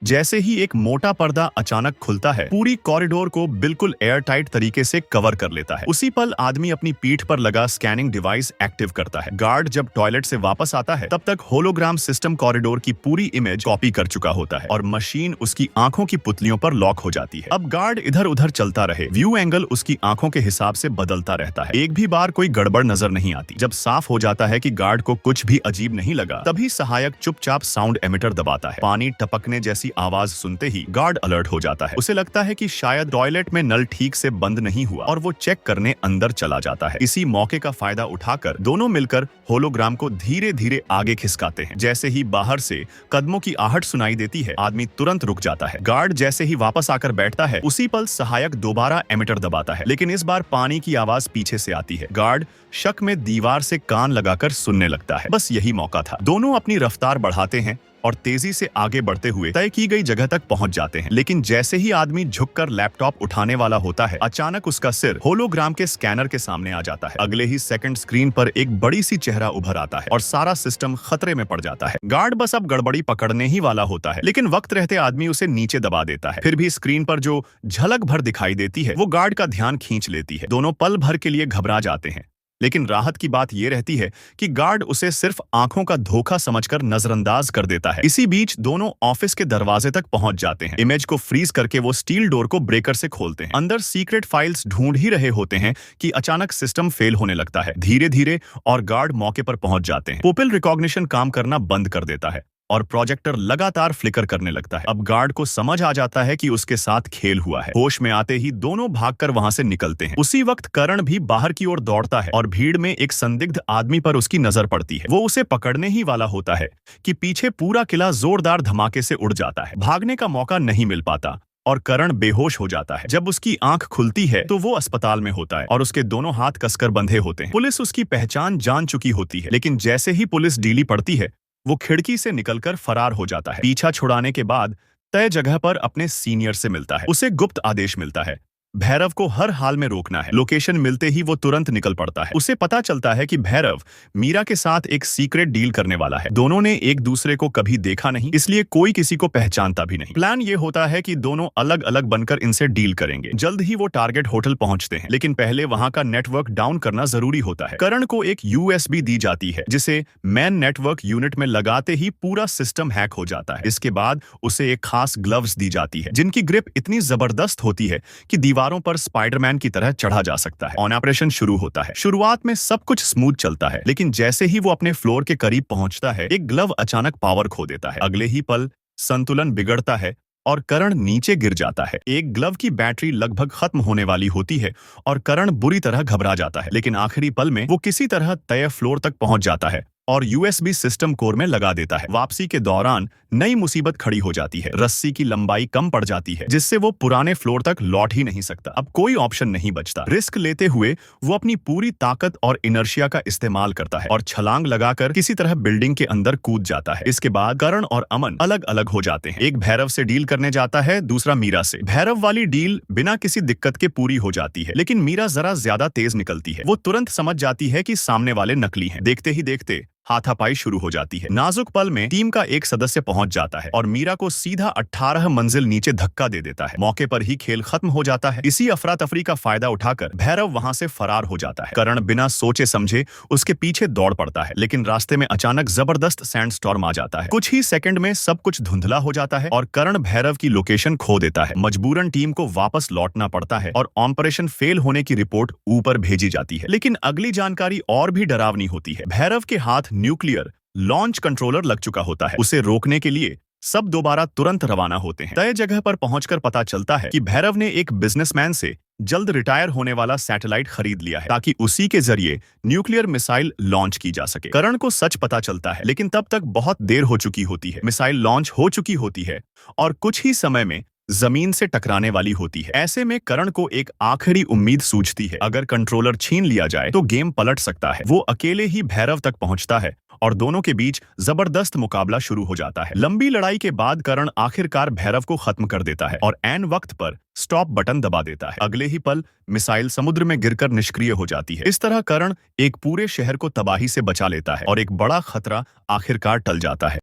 जैसे ही एक मोटा पर्दा अचानक खुलता है, पूरी कॉरिडोर को बिल्कुल एयर टाइट तरीके से कवर कर लेता है। उसी पल आदमी अपनी पीठ पर लगा स्कैनिंग डिवाइस एक्टिव करता है। गार्ड जब टॉयलेट से वापस आता है, तब तक होलोग्राम सिस्टम कॉरिडोर की पूरी इमेज कॉपी कर चुका होता है और मशीन उसकी आंखों की पुतलियों पर लॉक हो जाती है। अब गार्ड इधर उधर चलता रहे, व्यू एंगल उसकी आंखों के हिसाब से बदलता रहता है। एक भी बार कोई गड़बड़ नजर नहीं आती। जब साफ हो जाता है कि गार्ड को कुछ भी अजीब नहीं लगा, तभी सहायक चुपचाप साउंड एमिटर दबाता है। पानी टपकने जैसी आवाज सुनते ही गार्ड अलर्ट हो जाता है। उसे लगता है कि शायद टॉयलेट में नल ठीक से बंद नहीं हुआ और वो चेक करने अंदर चला जाता है। इसी मौके का फायदा उठाकर दोनों मिलकर होलोग्राम को धीरे धीरे आगे खिसकाते हैं। जैसे ही बाहर से कदमों की आहट सुनाई देती है, आदमी तुरंत रुक जाता है। गार्ड जैसे ही वापस आकर बैठता है, उसी पल सहायक दोबारा एमिटर दबाता है, लेकिन इस बार पानी की आवाज पीछे से आती है। गार्ड शक में दीवार से कान लगाकर सुनने लगता है। बस यही मौका था। दोनों अपनी रफ्तार बढ़ाते हैं और तेजी से आगे बढ़ते हुए तय की गई जगह तक पहुंच जाते हैं। लेकिन जैसे ही आदमी झुककर लैपटॉप उठाने वाला होता है, अचानक उसका सिर होलोग्राम के स्कैनर के सामने आ जाता है। अगले ही सेकंड स्क्रीन पर एक बड़ी सी चेहरा उभर आता है और सारा सिस्टम खतरे में पड़ जाता है। गार्ड बस अब गड़बड़ी पकड़ने ही वाला होता है, लेकिन वक्त रहते आदमी उसे नीचे दबा देता है। फिर भी स्क्रीन पर जो झलक भर दिखाई देती है, वो गार्ड का ध्यान खींच लेती है। दोनों पल भर के लिए घबरा जाते हैं, लेकिन राहत की बात यह रहती है कि गार्ड उसे सिर्फ आंखों का धोखा समझकर नजरअंदाज कर देता है। इसी बीच दोनों ऑफिस के दरवाजे तक पहुंच जाते हैं। इमेज को फ्रीज करके वो स्टील डोर को ब्रेकर से खोलते हैं। अंदर सीक्रेट फाइल्स ढूंढ ही रहे होते हैं कि अचानक सिस्टम फेल होने लगता है धीरे धीरे, और गार्ड मौके पर पहुंच जाते हैं। पुपिल रिकॉग्निशन काम करना बंद कर देता है और प्रोजेक्टर लगातार फ्लिकर करने लगता है। अब गार्ड को समझ आ जाता है कि उसके साथ खेल हुआ है। होश में आते ही दोनों भागकर वहां से निकलते हैं। उसी वक्त करण भी बाहर की ओर दौड़ता है और भीड़ में एक संदिग्ध आदमी पर उसकी नजर पड़ती है। वो उसे पकड़ने ही वाला होता है कि पीछे पूरा किला जोरदार धमाके से उड़ जाता है। भागने का मौका नहीं मिल पाता और करण बेहोश हो जाता है। जब उसकी आंख खुलती है तो वो अस्पताल में होता है और उसके दोनों हाथ कसकर बंधे होते हैं। पुलिस उसकी पहचान जान चुकी होती है, लेकिन जैसे ही पुलिस डीली पड़ती है, वो खिड़की से निकलकर फरार हो जाता है। पीछा छुड़ाने के बाद तय जगह पर अपने सीनियर से मिलता है। उसे गुप्त आदेश मिलता है, भैरव को हर हाल में रोकना है। लोकेशन मिलते ही वो तुरंत निकल पड़ता है। उसे पता चलता है कि भैरव मीरा के साथ एक सीक्रेट डील करने वाला है। दोनों ने एक दूसरे को कभी देखा नहीं, इसलिए कोई किसी को पहचानता भी नहीं। प्लान ये होता है कि दोनों अलग अलग बनकर इनसे डील करेंगे। जल्द ही वो टारगेट होटल पहुंचते हैं, लेकिन पहले वहां का नेटवर्क डाउन करना जरूरी होता है। करण को एक यूएसबी दी जाती है, जिसे मैन नेटवर्क यूनिट में लगाते ही पूरा सिस्टम हैक हो जाता है। इसके बाद उसे एक खास ग्लव्स दी जाती है, जिनकी ग्रिप इतनी जबरदस्त होती है कि दीवारों पर स्पाइडरमैन की तरह चढ़ा जा सकता है। ऑन ऑपरेशन शुरू होता है। शुरुआत में सब कुछ स्मूथ चलता है, लेकिन जैसे ही वो अपने फ्लोर के करीब पहुंचता है, एक ग्लव अचानक पावर खो देता है। अगले ही पल संतुलन बिगड़ता है और करण नीचे गिर जाता है। एक ग्लव की बैटरी लगभग खत्म होने वाली होती है और करण बुरी तरह घबरा जाता है, लेकिन आखिरी पल में वो किसी तरह तय फ्लोर तक पहुंच जाता है और यूएसबी सिस्टम कोर में लगा देता है। वापसी के दौरान नई मुसीबत खड़ी हो जाती है। रस्सी की लंबाई कम पड़ जाती है, जिससे वो पुराने फ्लोर तक लौट ही नहीं सकता। अब कोई ऑप्शन नहीं बचता। रिस्क लेते हुए वो अपनी पूरी ताकत और इनर्शिया का इस्तेमाल करता है और छलांग लगाकर किसी तरह बिल्डिंग के अंदर कूद जाता है। इसके बाद करण और अमन अलग अलग हो जाते हैं। एक भैरव से डील करने जाता है, दूसरा मीरा से। भैरव वाली डील बिना किसी दिक्कत के पूरी हो जाती है, लेकिन मीरा जरा ज्यादा तेज निकलती है। वो तुरंत समझ जाती है कि सामने वाले नकली हैं। देखते ही देखते हाथापाई शुरू हो जाती है। नाजुक पल में टीम का एक सदस्य पहुंच जाता है और मीरा को सीधा 18 मंजिल नीचे धक्का दे देता है। मौके पर ही खेल खत्म हो जाता है। इसी अफरा तफरी का फायदा उठाकर भैरव वहां से फरार हो जाता है। करण बिना सोचे समझे उसके पीछे दौड़ पड़ता है, लेकिन रास्ते में अचानक जबरदस्त सैंडस्टॉर्म आ जाता है। कुछ ही सेकंड में सब कुछ धुंधला हो जाता है और करण भैरव की लोकेशन खो देता है। मजबूरन टीम को वापस लौटना पड़ता है और ऑपरेशन फेल होने की रिपोर्ट ऊपर भेजी जाती है। लेकिन अगली जानकारी और भी डरावनी होती है। भैरव के हाथ न्यूक्लियर लॉन्च कंट्रोलर लग चुका होता है। उसे रोकने के लिए सब दोबारा तुरंत रवाना होते हैं। तय जगह पर पहुंचकर पता चलता है कि भैरव ने एक बिजनेसमैन से जल्द रिटायर होने वाला सैटेलाइट खरीद लिया है, ताकि उसी के जरिए न्यूक्लियर मिसाइल लॉन्च की जा सके। करण को सच पता चलता है, लेकिन तब तक बहुत देर हो चुकी होती है। मिसाइल लॉन्च हो चुकी होती है और कुछ ही समय में जमीन से टकराने वाली होती है। ऐसे में करण को एक आखिरी उम्मीद सूझती है। अगर कंट्रोलर छीन लिया जाए तो गेम पलट सकता है। वो अकेले ही भैरव तक पहुंचता है और दोनों के बीच जबरदस्त मुकाबला शुरू हो जाता है। लंबी लड़ाई के बाद करण आखिरकार भैरव को खत्म कर देता है और ऐन वक्त पर स्टॉप बटन दबा देता है। अगले ही पल मिसाइल समुद्र में गिरकर निष्क्रिय हो जाती है। इस तरह करण एक पूरे शहर को तबाही से बचा लेता है और एक बड़ा खतरा आखिरकार टल जाता है।